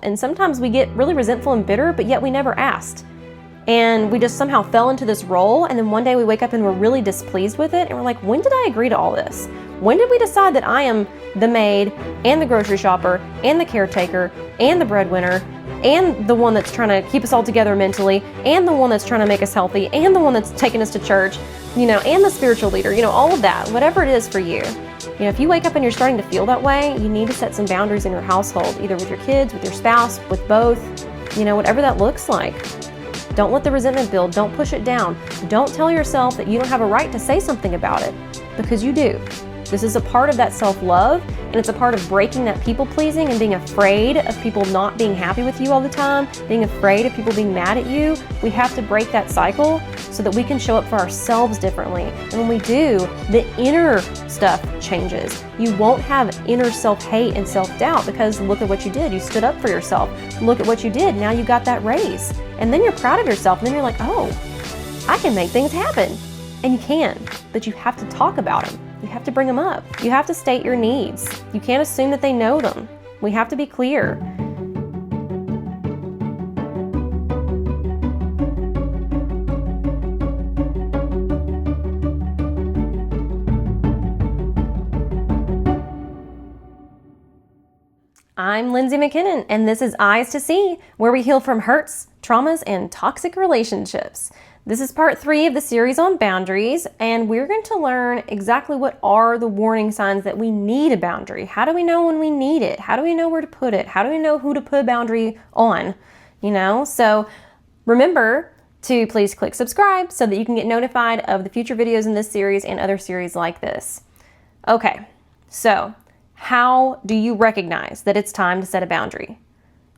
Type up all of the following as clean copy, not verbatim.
And sometimes we get really resentful and bitter, but yet we never asked. And we just somehow fell into this role, and then one day we wake up and we're really displeased with it, and we're like, when did I agree to all this? When did we decide that I am the maid, and the grocery shopper, and the caretaker, and the breadwinner, and the one that's trying to keep us all together mentally, and the one that's trying to make us healthy, and the one that's taking us to church, and the spiritual leader, all of that, whatever it is for you. If you wake up and you're starting to feel that way, you need to set some boundaries in your household, either with your kids, with your spouse, with both, whatever that looks like. Don't let the resentment build. Don't push it down. Don't tell yourself that you don't have a right to say something about it, because you do. This is a part of that self-love, and it's a part of breaking that people-pleasing and being afraid of people not being happy with you all the time, being afraid of people being mad at you. We have to break that cycle so that we can show up for ourselves differently. And when we do, the inner stuff changes. You won't have inner self-hate and self-doubt because look at what you did. You stood up for yourself. Look at what you did. Now you got that raise. And then you're proud of yourself. And then you're like, oh, I can make things happen. And you can, but you have to talk about them. You have to bring them up. You have to state your needs. You can't assume that they know them. We have to be clear. I'm Lindsay McKinnon, and this is Eyes to See, where we heal from hurts, traumas, and toxic relationships. This is part 3 of the series on boundaries, and we're going to learn exactly what are the warning signs that we need a boundary. How do we know when we need it? How do we know where to put it? How do we know who to put a boundary on? So remember to please click subscribe so that you can get notified of the future videos in this series and other series like this. Okay, so how do you recognize that it's time to set a boundary?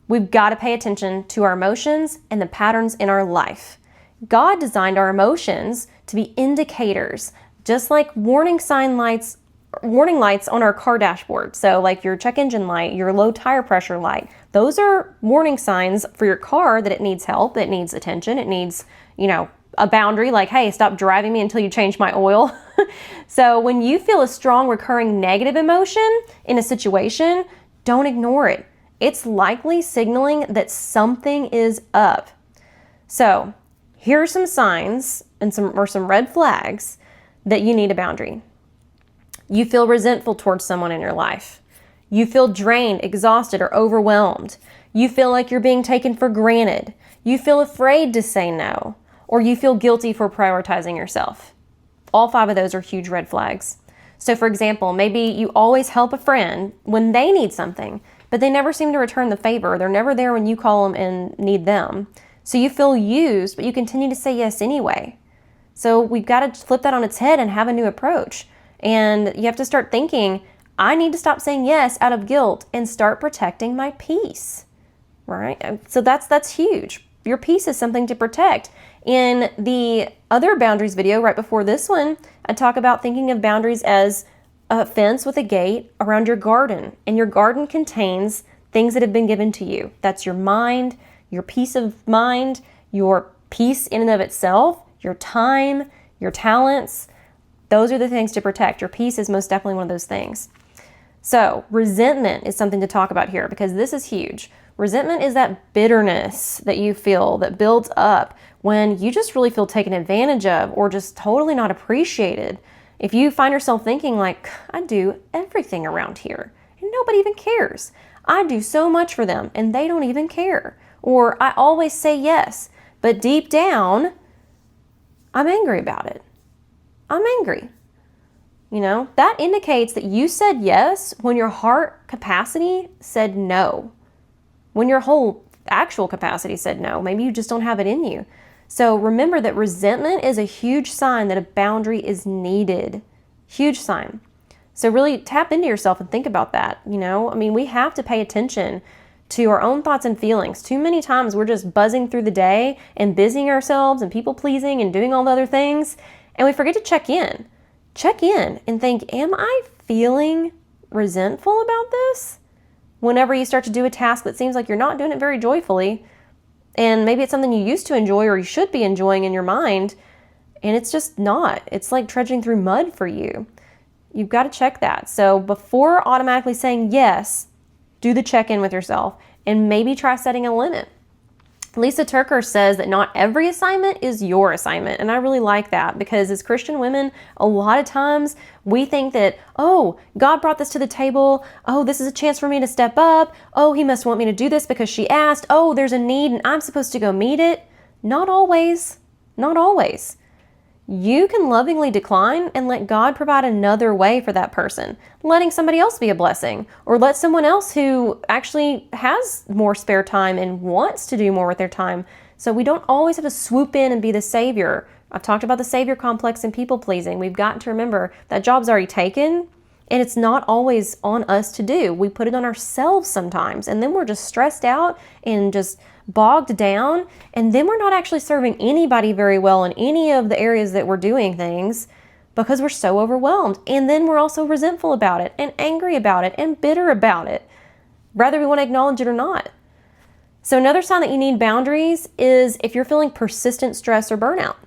We've got to pay attention to our emotions and the patterns in our life. God designed our emotions to be indicators, just like warning lights on our car dashboard. So like your check engine light, your low tire pressure light, those are warning signs for your car that it needs help, it needs attention, it needs, a boundary like, hey, stop driving me until you change my oil. So when you feel a strong recurring negative emotion in a situation, don't ignore it. It's likely signaling that something is up. So here are some signs and some red flags that you need a boundary. You feel resentful towards someone in your life. You feel drained, exhausted, or overwhelmed. You feel like you're being taken for granted. You feel afraid to say no, or you feel guilty for prioritizing yourself. All 5 of those are huge red flags. So for example, maybe you always help a friend when they need something, but they never seem to return the favor. They're never there when you call them and need them. So you feel used, but you continue to say yes anyway. So we've got to flip that on its head and have a new approach. And you have to start thinking, I need to stop saying yes out of guilt and start protecting my peace, right? So that's huge. Your peace is something to protect. In the other boundaries video right before this one, I talk about thinking of boundaries as a fence with a gate around your garden. And your garden contains things that have been given to you. That's your mind, your peace of mind, your peace in and of itself, your time, your talents. Those are the things to protect. Your peace is most definitely one of those things. So resentment is something to talk about here because this is huge. Resentment is that bitterness that you feel that builds up when you just really feel taken advantage of or just totally not appreciated. If you find yourself thinking like, I do everything around here and nobody even cares. I do so much for them and they don't even care. Or I always say yes, but deep down, I'm angry about it. I'm angry. That indicates that you said yes when your heart capacity said no. When your whole actual capacity said no. Maybe you just don't have it in you. So remember that resentment is a huge sign that a boundary is needed. Huge sign. So really tap into yourself and think about that. We have to pay attention to our own thoughts and feelings. Too many times we're just buzzing through the day and busying ourselves and people pleasing and doing all the other things. And we forget to check in. Check in and think, am I feeling resentful about this? Whenever you start to do a task that seems like you're not doing it very joyfully, and maybe it's something you used to enjoy or you should be enjoying in your mind, and it's just not. It's like trudging through mud for you. You've got to check that. So before automatically saying yes, do the check-in with yourself and maybe try setting a limit. Lisa Turker says that not every assignment is your assignment. And I really like that, because as Christian women, a lot of times we think that, oh, God brought this to the table. Oh, this is a chance for me to step up. Oh, he must want me to do this because she asked. Oh, there's a need and I'm supposed to go meet it. Not always. Not always. You can lovingly decline and let God provide another way for that person, letting somebody else be a blessing, or let someone else who actually has more spare time and wants to do more with their time. So we don't always have to swoop in and be the savior. I've talked about the savior complex and people pleasing. We've got to remember that job's already taken, and it's not always on us to do. We put it on ourselves sometimes, and then we're just stressed out and just bogged down, and then we're not actually serving anybody very well in any of the areas that we're doing things because we're so overwhelmed. And then we're also resentful about it and angry about it and bitter about it, whether we want to acknowledge it or not. So another sign that you need boundaries is if you're feeling persistent stress or burnout,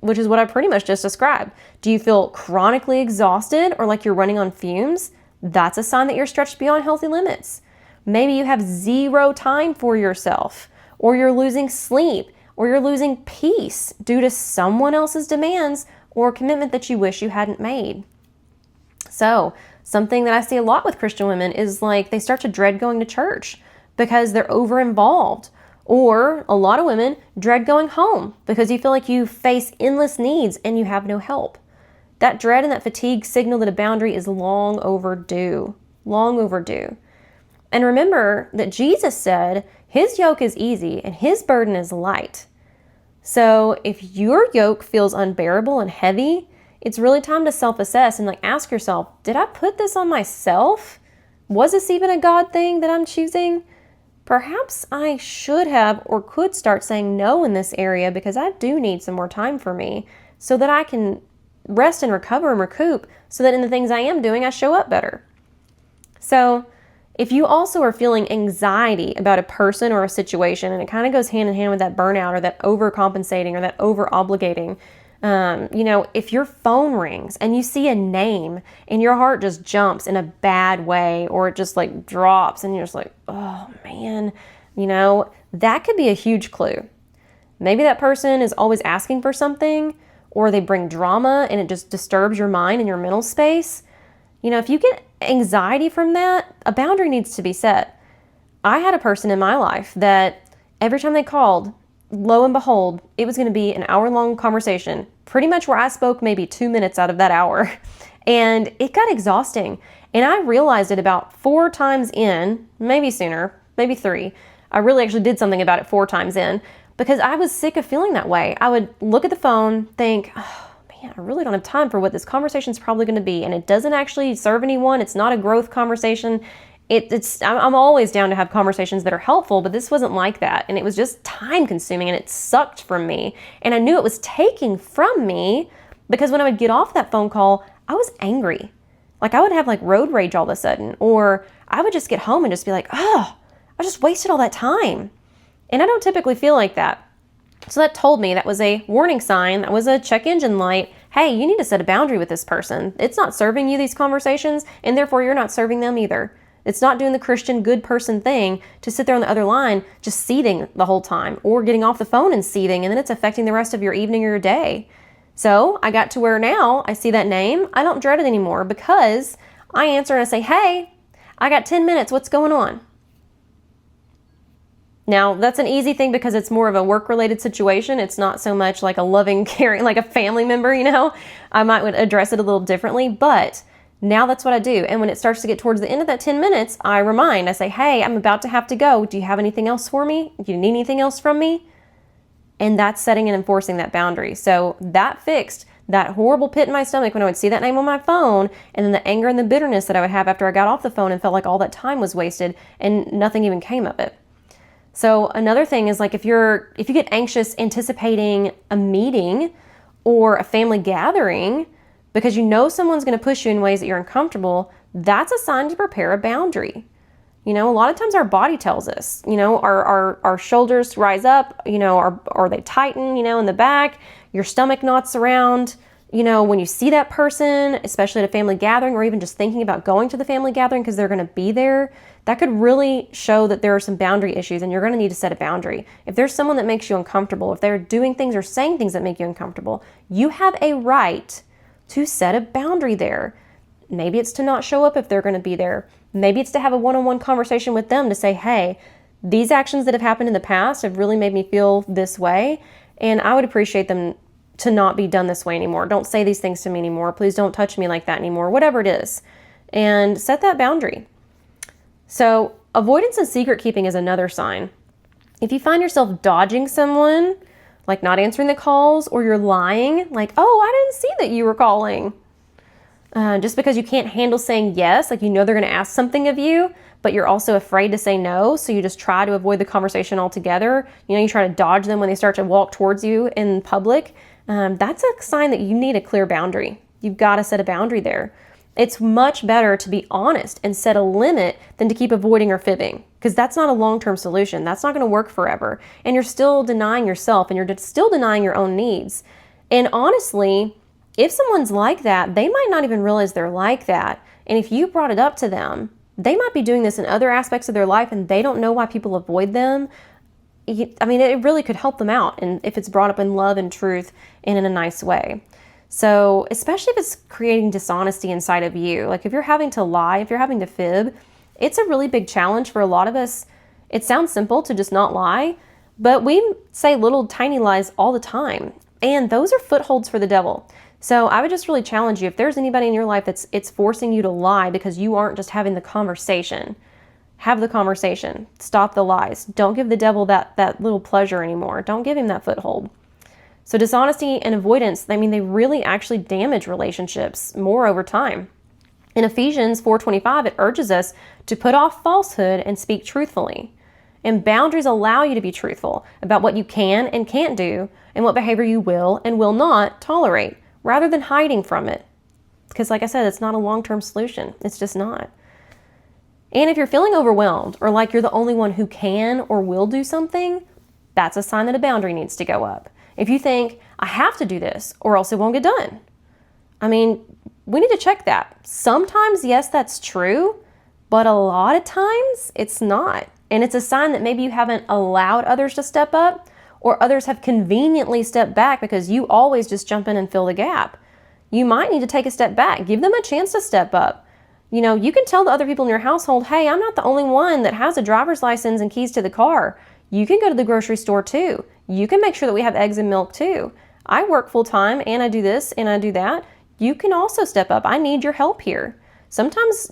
which is what I pretty much just described. Do you feel chronically exhausted or like you're running on fumes? That's a sign that you're stretched beyond healthy limits. Maybe you have zero time for yourself, or you're losing sleep, or you're losing peace due to someone else's demands or commitment that you wish you hadn't made. So something that I see a lot with Christian women is like they start to dread going to church because they're over involved. Or a lot of women dread going home because you feel like you face endless needs and you have no help. That dread and that fatigue signal that a boundary is long overdue. Long overdue. And remember that Jesus said his yoke is easy and his burden is light. So if your yoke feels unbearable and heavy, it's really time to self-assess and ask yourself, did I put this on myself? Was this even a God thing that I'm choosing? Perhaps I should have or could start saying no in this area because I do need some more time for me so that I can rest and recover and recoup so that in the things I am doing, I show up better. So if you also are feeling anxiety about a person or a situation, and it kind of goes hand in hand with that burnout or that overcompensating or that over-obligating, if your phone rings and you see a name and your heart just jumps in a bad way, or it just drops and you're just like, oh man, that could be a huge clue. Maybe that person is always asking for something, or they bring drama and it just disturbs your mind and your mental space. If you get anxiety from that, a boundary needs to be set. I had a person in my life that every time they called, lo and behold, it was going to be an hour-long conversation, pretty much where I spoke maybe 2 minutes out of that hour. And it got exhausting. And I realized it about 4 times in, maybe sooner, maybe 3. I really actually did something about it 4 times in because I was sick of feeling that way. I would look at the phone, think, oh, man, I really don't have time for what this conversation is probably going to be. And it doesn't actually serve anyone. It's not a growth conversation. I'm always down to have conversations that are helpful, but this wasn't like that. And it was just time consuming and it sucked from me. And I knew it was taking from me because when I would get off that phone call, I was angry. I would have road rage all of a sudden, or I would just get home and just be like, oh, I just wasted all that time. And I don't typically feel like that. So that told me that was a warning sign. That was a check engine light. Hey, you need to set a boundary with this person. It's not serving you these conversations, and therefore you're not serving them either. It's not doing the Christian good person thing to sit there on the other line just seething the whole time, or getting off the phone and seething, and then it's affecting the rest of your evening or your day. So I got to where now I see that name, I don't dread it anymore because I answer and I say, hey, I got 10 minutes. What's going on? Now, that's an easy thing because it's more of a work-related situation. It's not so much like a loving, caring, like a family member, I might would address it a little differently, but now that's what I do. And when it starts to get towards the end of that 10 minutes, I say, hey, I'm about to have to go. Do you have anything else for me? Do you need anything else from me? And that's setting and enforcing that boundary. So that fixed that horrible pit in my stomach when I would see that name on my phone, and then the anger and the bitterness that I would have after I got off the phone and felt like all that time was wasted and nothing even came of it. So another thing is if you get anxious anticipating a meeting or a family gathering because someone's going to push you in ways that you're uncomfortable, that's a sign to prepare a boundary. A lot of times our body tells us, our shoulders rise up, or they tighten, in the back, your stomach knots around, when you see that person, especially at a family gathering, or even just thinking about going to the family gathering because they're going to be there, that could really show that there are some boundary issues and you're going to need to set a boundary. If there's someone that makes you uncomfortable, if they're doing things or saying things that make you uncomfortable, you have a right to set a boundary there. Maybe it's to not show up if they're going to be there. Maybe it's to have a one-on-one conversation with them to say, hey, these actions that have happened in the past have really made me feel this way, and I would appreciate them to not be done this way anymore. Don't say these things to me anymore. Please don't touch me like that anymore, whatever it is. And set that boundary. So avoidance and secret keeping is another sign. If you find yourself dodging someone, like not answering the calls, or you're lying, like, oh, I didn't see that you were calling. Just because you can't handle saying yes, like you know they're going to ask something of you, but you're also afraid to say no, so you just try to avoid the conversation altogether. You try to dodge them when they start to walk towards you in public. That's a sign that you need a clear boundary. You've got to set a boundary there. It's much better to be honest and set a limit than to keep avoiding or fibbing, because that's not a long-term solution. That's not going to work forever. And you're still denying yourself, and you're still denying your own needs. And honestly, if someone's like that, they might not even realize they're like that. And if you brought it up to them, they might be doing this in other aspects of their life and they don't know why people avoid them. I mean, it really could help them out, and if it's brought up in love and truth and in a nice way. So especially if it's creating dishonesty inside of you, like if you're having to lie, if you're having to fib, it's a really big challenge for a lot of us. It sounds simple to just not lie, but we say little tiny lies all the time, and those are footholds for the devil. So I would just really challenge you, if there's anybody in your life it's forcing you to lie because you aren't just having the conversation, have the conversation. Stop the lies. Don't give the devil that little pleasure anymore. Don't give him that foothold. So dishonesty and avoidance, they really actually damage relationships more over time. In Ephesians 4:25, it urges us to put off falsehood and speak truthfully. And boundaries allow you to be truthful about what you can and can't do and what behavior you will and will not tolerate, rather than hiding from it. Because like I said, it's not a long-term solution. It's just not. And if you're feeling overwhelmed or like you're the only one who can or will do something, that's a sign that a boundary needs to go up. If you think, I have to do this or else it won't get done, we need to check that. Sometimes, yes, that's true, but a lot of times it's not. And it's a sign that maybe you haven't allowed others to step up, or others have conveniently stepped back because you always just jump in and fill the gap. You might need to take a step back. Give them a chance to step up. You can tell the other people in your household, hey, I'm not the only one that has a driver's license and keys to the car. You can go to the grocery store too. You can make sure that we have eggs and milk too. I work full time and I do this and I do that. You can also step up. I need your help here. Sometimes,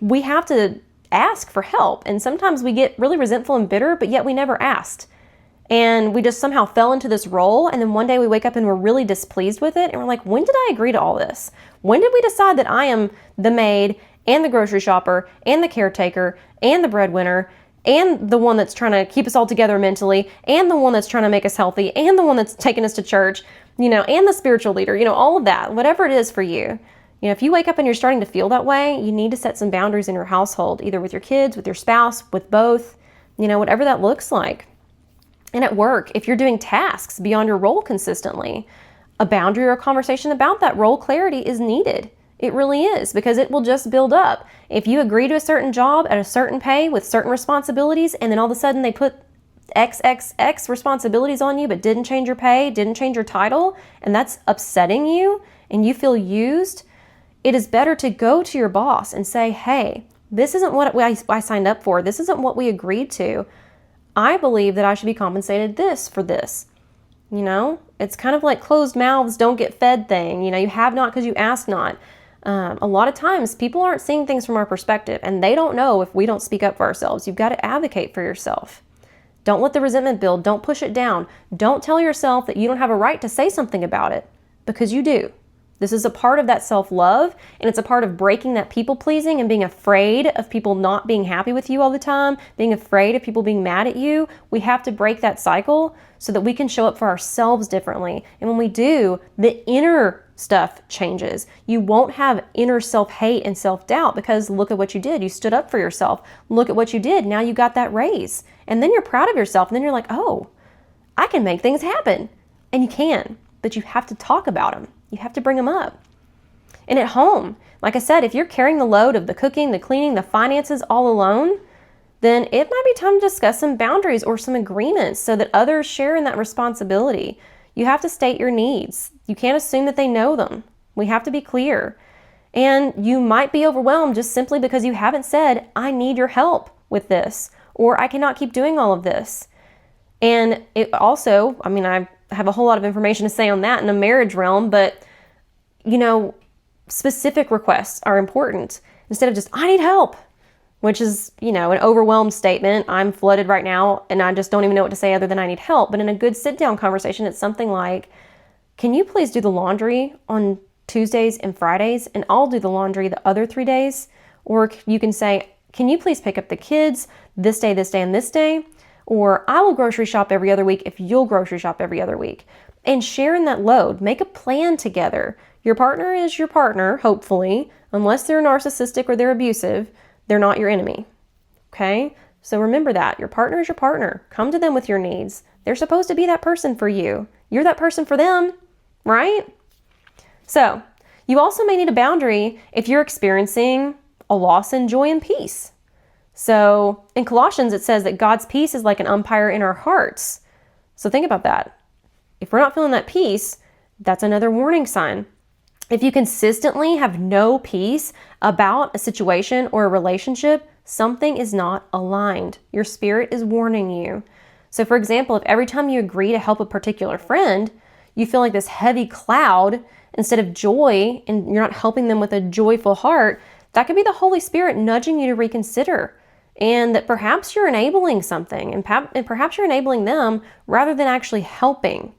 we have to ask for help, and sometimes we get really resentful and bitter, but yet we never asked. And we just somehow fell into this role, and then one day we wake up and we're really displeased with it, and we're like, when did I agree to all this? When did we decide that I am the maid and the grocery shopper and the caretaker and the breadwinner and the one that's trying to keep us all together mentally and the one that's trying to make us healthy and the one that's taking us to church, and the spiritual leader, all of that, whatever it is for you. If you wake up and you're starting to feel that way, you need to set some boundaries in your household, either with your kids, with your spouse, with both, whatever that looks like. And at work, if you're doing tasks beyond your role consistently, a boundary or a conversation about that role clarity is needed. It really is, because it will just build up. If you agree to a certain job at a certain pay with certain responsibilities, and then all of a sudden they put XXX responsibilities on you, but didn't change your pay, didn't change your title, and that's upsetting you, and you feel used, it is better to go to your boss and say, hey, this isn't what I signed up for. This isn't what we agreed to. I believe that I should be compensated this for this. It's kind of like closed mouths don't get fed thing. You have not because you ask not. A lot of times people aren't seeing things from our perspective, and they don't know if we don't speak up for ourselves. You've got to advocate for yourself. Don't let the resentment build. Don't push it down. Don't tell yourself that you don't have a right to say something about it, because you do. This is a part of that self-love, and it's a part of breaking that people-pleasing and being afraid of people not being happy with you all the time, being afraid of people being mad at you. We have to break that cycle so that we can show up for ourselves differently. And when we do, the inner stuff changes. You won't have inner self-hate and self-doubt, because look at what you did. You stood up for yourself. Look at what you did. Now you got that raise. And then you're proud of yourself. And then you're like, oh, I can make things happen. And you can, but you have to talk about them. You have to bring them up. And at home, Like I said, if you're carrying the load of the cooking, the cleaning, the finances all alone, then it might be time to discuss some boundaries or some agreements so that others share in that responsibility. You have to state your needs. You can't assume that they know them. We have to be clear. And you might be overwhelmed just simply because you haven't said, I need your help with this, or I cannot keep doing all of this. And it also, I have a whole lot of information to say on that in a marriage realm, but specific requests are important instead of just, I need help, which is, an overwhelmed statement. I'm flooded right now and I just don't even know what to say other than I need help. But in a good sit down conversation, it's something like, can you please do the laundry on Tuesdays and Fridays, and I'll do the laundry the other 3 days? Or you can say, can you please pick up the kids this day, and this day? Or I will grocery shop every other week if you'll grocery shop every other week. And share in that load. Make a plan together. Your partner is your partner, hopefully. Unless they're narcissistic or they're abusive, they're not your enemy. Okay? So remember that. Your partner is your partner. Come to them with your needs. They're supposed to be that person for you. You're that person for them, right? So, you also may need a boundary if you're experiencing a loss in joy and peace. So, in Colossians, it says that God's peace is like an umpire in our hearts. So think about that. If we're not feeling that peace, that's another warning sign. If you consistently have no peace about a situation or a relationship, something is not aligned. Your spirit is warning you. So for example, if every time you agree to help a particular friend, you feel like this heavy cloud instead of joy, and you're not helping them with a joyful heart, that could be the Holy Spirit nudging you to reconsider. And that perhaps you're enabling something, and perhaps you're enabling them rather than actually helping.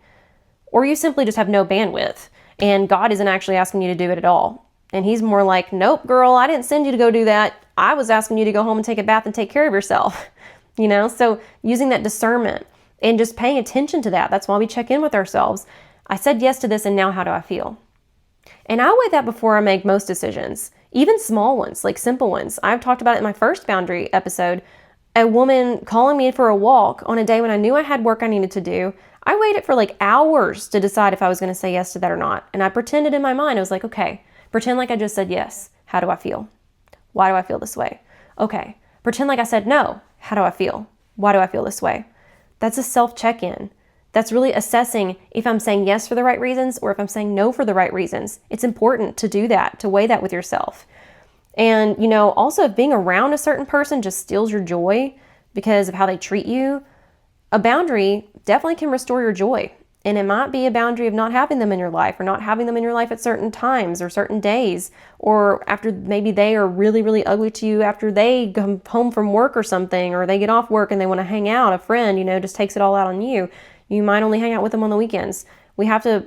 Or you simply just have no bandwidth, and God isn't actually asking you to do it at all. And he's more like, nope, girl, I didn't send you to go do that. I was asking you to go home and take a bath and take care of yourself. So using that discernment and just paying attention to that. That's why we check in with ourselves. I said yes to this, and now how do I feel? And I weigh that before I make most decisions, even small ones, like simple ones. I've talked about it in my first boundary episode. A woman calling me for a walk on a day when I knew I had work I needed to do. I waited for like hours to decide if I was going to say yes to that or not. And I pretended in my mind, I was like, okay, pretend like I just said yes. How do I feel? Why do I feel this way? Okay, pretend like I said no. How do I feel? Why do I feel this way? That's a self-check-in. That's really assessing if I'm saying yes for the right reasons or if I'm saying no for the right reasons. It's important to do that, to weigh that with yourself. And, also if being around a certain person just steals your joy because of how they treat you, a boundary definitely can restore your joy. And it might be a boundary of not having them in your life or not having them in your life at certain times or certain days, or after maybe they are really, really ugly to you after they come home from work or something, or they get off work and they want to hang out. A friend, just takes it all out on you. You might only hang out with them on the weekends. We have to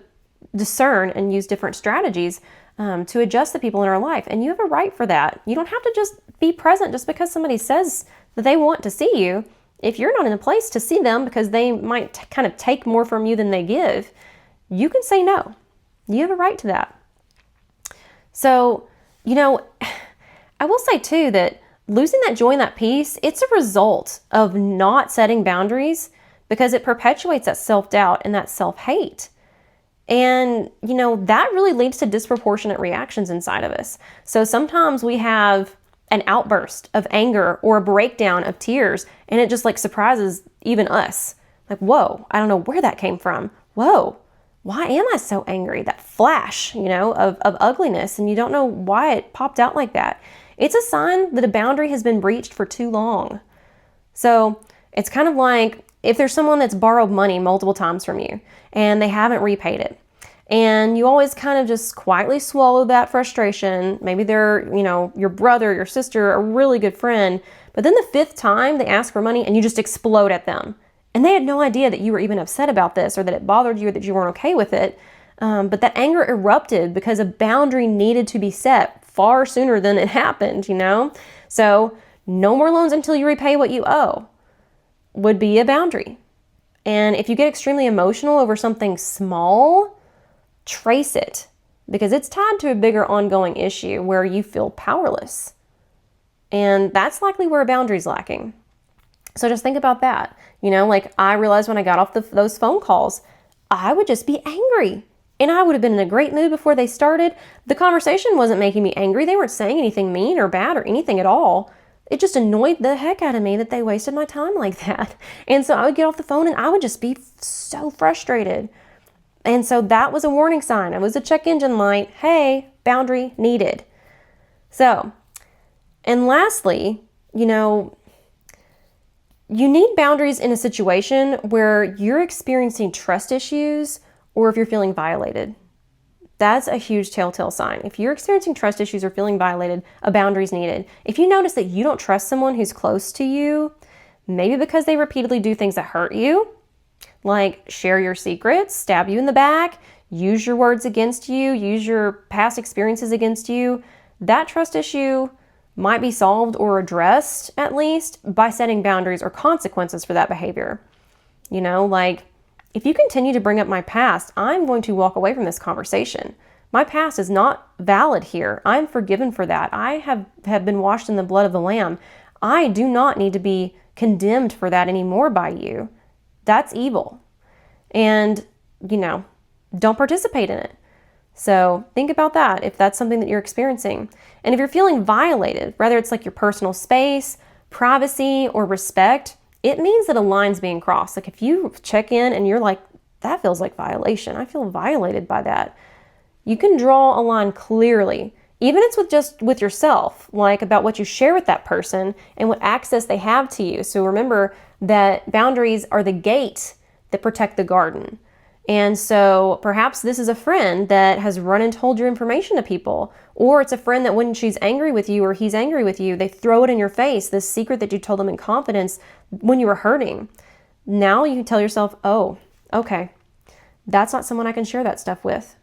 discern and use different strategies to adjust the people in our life. And you have a right for that. You don't have to just be present just because somebody says that they want to see you. If you're not in a place to see them because they might kind of take more from you than they give, you can say no. You have a right to that. So, I will say too that losing that joy and that peace, it's a result of not setting boundaries because it perpetuates that self-doubt and that self-hate. And, that really leads to disproportionate reactions inside of us. So sometimes we have an outburst of anger or a breakdown of tears, and it just surprises even us. Like, whoa, I don't know where that came from. Whoa, why am I so angry? That flash, of ugliness, and you don't know why it popped out like that. It's a sign that a boundary has been breached for too long. So it's kind of like if there's someone that's borrowed money multiple times from you and they haven't repaid it, and you always kind of just quietly swallow that frustration. Maybe they're, your brother, your sister, a really good friend, but then the fifth time they ask for money and you just explode at them. And they had no idea that you were even upset about this or that it bothered you or that you weren't okay with it. But that anger erupted because a boundary needed to be set far sooner than it happened, So no more loans until you repay what you owe would be a boundary. And if you get extremely emotional over something small, trace it, because it's tied to a bigger ongoing issue where you feel powerless. And that's likely where a boundary's lacking. So just think about that. I realized when I got off those phone calls, I would just be angry. And I would have been in a great mood before they started. The conversation wasn't making me angry. They weren't saying anything mean or bad or anything at all. It just annoyed the heck out of me that they wasted my time like that. And so I would get off the phone and I would just be so frustrated. And so that was a warning sign. It was a check engine light. Hey, boundary needed. So, and lastly, you need boundaries in a situation where you're experiencing trust issues or if you're feeling violated. That's a huge telltale sign. If you're experiencing trust issues or feeling violated, a boundary is needed. If you notice that you don't trust someone who's close to you, maybe because they repeatedly do things that hurt you, like share your secrets, stab you in the back, use your words against you, use your past experiences against you, that trust issue might be solved or addressed at least by setting boundaries or consequences for that behavior. Like, if you continue to bring up my past, I'm going to walk away from this conversation. My past is not valid here. I'm forgiven for that. I have been washed in the blood of the Lamb. I do not need to be condemned for that anymore by you. That's evil. And, don't participate in it. So think about that if that's something that you're experiencing. And if you're feeling violated, whether it's like your personal space, privacy, or respect, it means that a line's being crossed. Like if you check in and you're like, that feels like violation. I feel violated by that. You can draw a line clearly, even if it's just with yourself, like about what you share with that person and what access they have to you. So remember that boundaries are the gate that protect the garden. And so perhaps this is a friend that has run and told your information to people, or it's a friend that when she's angry with you or he's angry with you, they throw it in your face, this secret that you told them in confidence when you were hurting. Now you can tell yourself, oh, okay, that's not someone I can share that stuff with.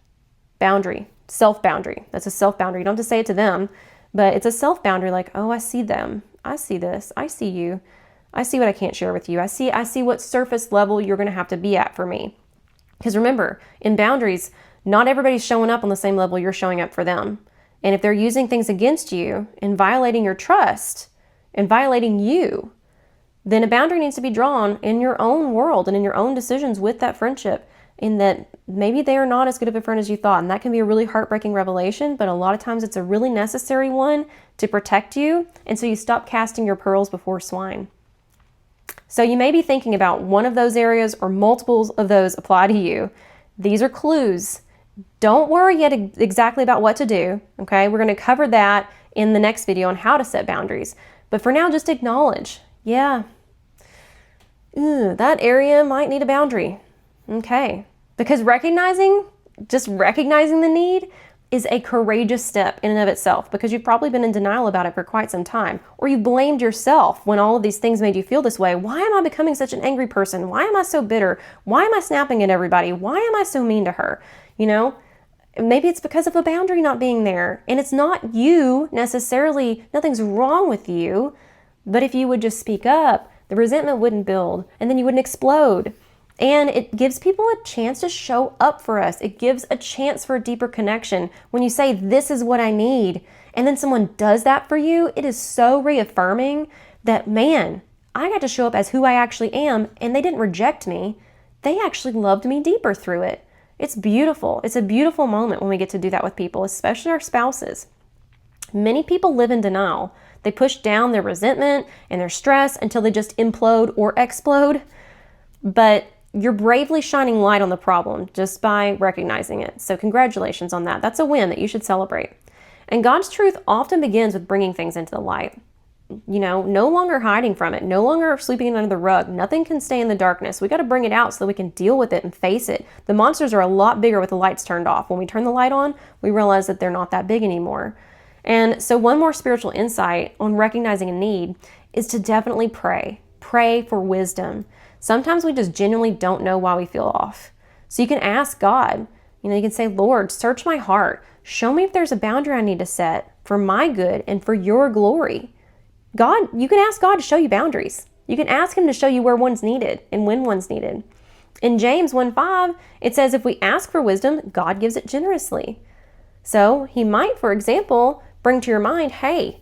Boundary, self-boundary. That's a self-boundary. You don't have to say it to them, but it's a self-boundary like, oh, I see them. I see this. I see you. I see what I can't share with you. I see what surface level you're going to have to be at for me. Because remember, in boundaries, not everybody's showing up on the same level you're showing up for them. And if they're using things against you and violating your trust and violating you, then a boundary needs to be drawn in your own world and in your own decisions with that friendship, in that maybe they are not as good of a friend as you thought. And that can be a really heartbreaking revelation, but a lot of times it's a really necessary one to protect you. And so you stop casting your pearls before swine. So you may be thinking about one of those areas or multiples of those apply to you. These are clues. Don't worry yet exactly about what to do, okay? We're going to cover that in the next video on how to set boundaries. But for now, just acknowledge, that area might need a boundary, okay? Because recognizing the need is a courageous step in and of itself, because you've probably been in denial about it for quite some time, or you blamed yourself when all of these things made you feel this way. Why am I becoming such an angry person? Why am I so bitter? Why am I snapping at everybody? Why am I so mean to her? Maybe it's because of a boundary not being there, and it's not you necessarily. Nothing's wrong with you, but if you would just speak up, the resentment wouldn't build, and then you wouldn't explode. And it gives people a chance to show up for us. It gives a chance for a deeper connection. When you say, this is what I need, and then someone does that for you, it is so reaffirming that, man, I got to show up as who I actually am, and they didn't reject me. They actually loved me deeper through it. It's beautiful. It's a beautiful moment when we get to do that with people, especially our spouses. Many people live in denial. They push down their resentment and their stress until they just implode or explode. But you're bravely shining light on the problem just by recognizing it. So congratulations on that. That's a win that you should celebrate. And God's truth often begins with bringing things into the light. No longer hiding from it, no longer sweeping it under the rug. Nothing can stay in the darkness. We got to bring it out so that we can deal with it and face it. The monsters are a lot bigger with the lights turned off. When we turn the light on, we realize that they're not that big anymore. And so one more spiritual insight on recognizing a need is to definitely pray. Pray for wisdom. Sometimes we just genuinely don't know why we feel off. So you can ask God. You can say, Lord, search my heart. Show me if there's a boundary I need to set for my good and for your glory. God, you can ask God to show you boundaries. You can ask him to show you where one's needed and when one's needed. In James 1:5, it says if we ask for wisdom, God gives it generously. So he might, for example, bring to your mind, hey,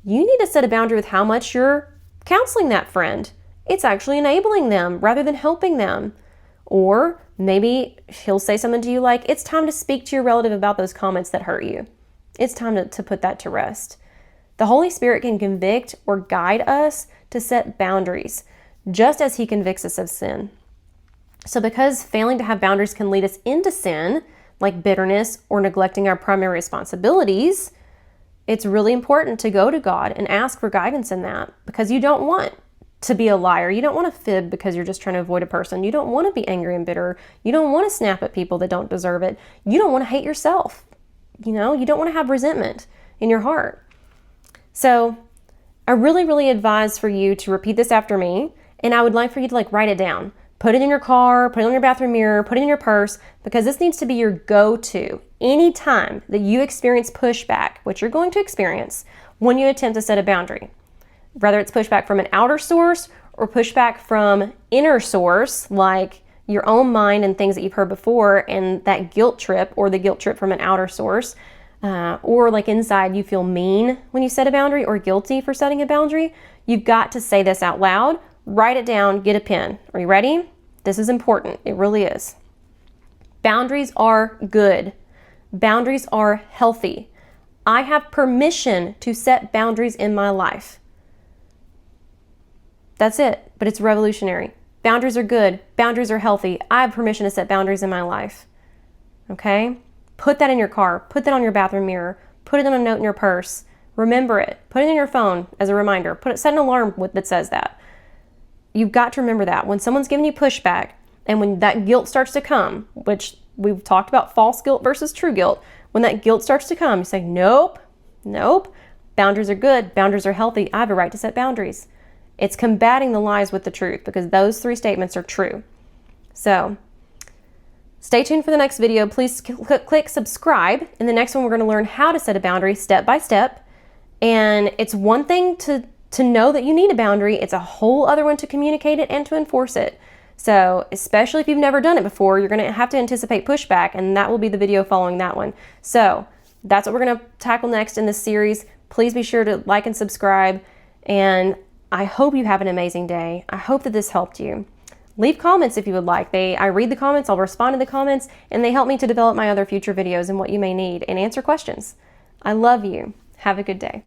you need to set a boundary with how much you're counseling that friend. It's actually enabling them rather than helping them. Or maybe he'll say something to you like, it's time to speak to your relative about those comments that hurt you. It's time to put that to rest. The Holy Spirit can convict or guide us to set boundaries, just as he convicts us of sin. So because failing to have boundaries can lead us into sin, like bitterness or neglecting our primary responsibilities, it's really important to go to God and ask for guidance in that, because you don't want to be a liar. You don't want to fib because you're just trying to avoid a person. You don't want to be angry and bitter. You don't want to snap at people that don't deserve it. You don't want to hate yourself. You don't want to have resentment in your heart. So I really, really advise for you to repeat this after me, and I would like for you to write it down. Put it in your car, put it on your bathroom mirror, put it in your purse, because this needs to be your go-to anytime that you experience pushback, which you're going to experience when you attempt to set a boundary. Whether it's pushback from an outer source or pushback from inner source, like your own mind and things that you've heard before, and that guilt trip or the guilt trip from an outer source, or like inside you feel mean when you set a boundary or guilty for setting a boundary, you've got to say this out loud. Write it down, get a pen. Are you ready? This is important. It really is. Boundaries are good. Boundaries are healthy. I have permission to set boundaries in my life. That's it, but it's revolutionary. Boundaries are good. Boundaries are healthy. I have permission to set boundaries in my life. Okay? Put that in your car. Put that on your bathroom mirror. Put it on a note in your purse. Remember it. Put it in your phone as a reminder. Set an alarm that says that. You've got to remember that. When someone's giving you pushback, and when that guilt starts to come, which we've talked about false guilt versus true guilt, when that guilt starts to come, you say, nope. Boundaries are good. Boundaries are healthy. I have a right to set boundaries. It's combating the lies with the truth, because those three statements are true. So stay tuned for the next video. Please click subscribe. In the next one, we're going to learn how to set a boundary step by step. And it's one thing to know that you need a boundary. It's a whole other one to communicate it and to enforce it. So especially if you've never done it before, you're going to have to anticipate pushback, and that will be the video following that one. So that's what we're going to tackle next in this series. Please be sure to like and subscribe, and I hope you have an amazing day. I hope that this helped you. Leave comments if you would like. I read the comments, I'll respond to the comments, and they help me to develop my other future videos and what you may need and answer questions. I love you. Have a good day.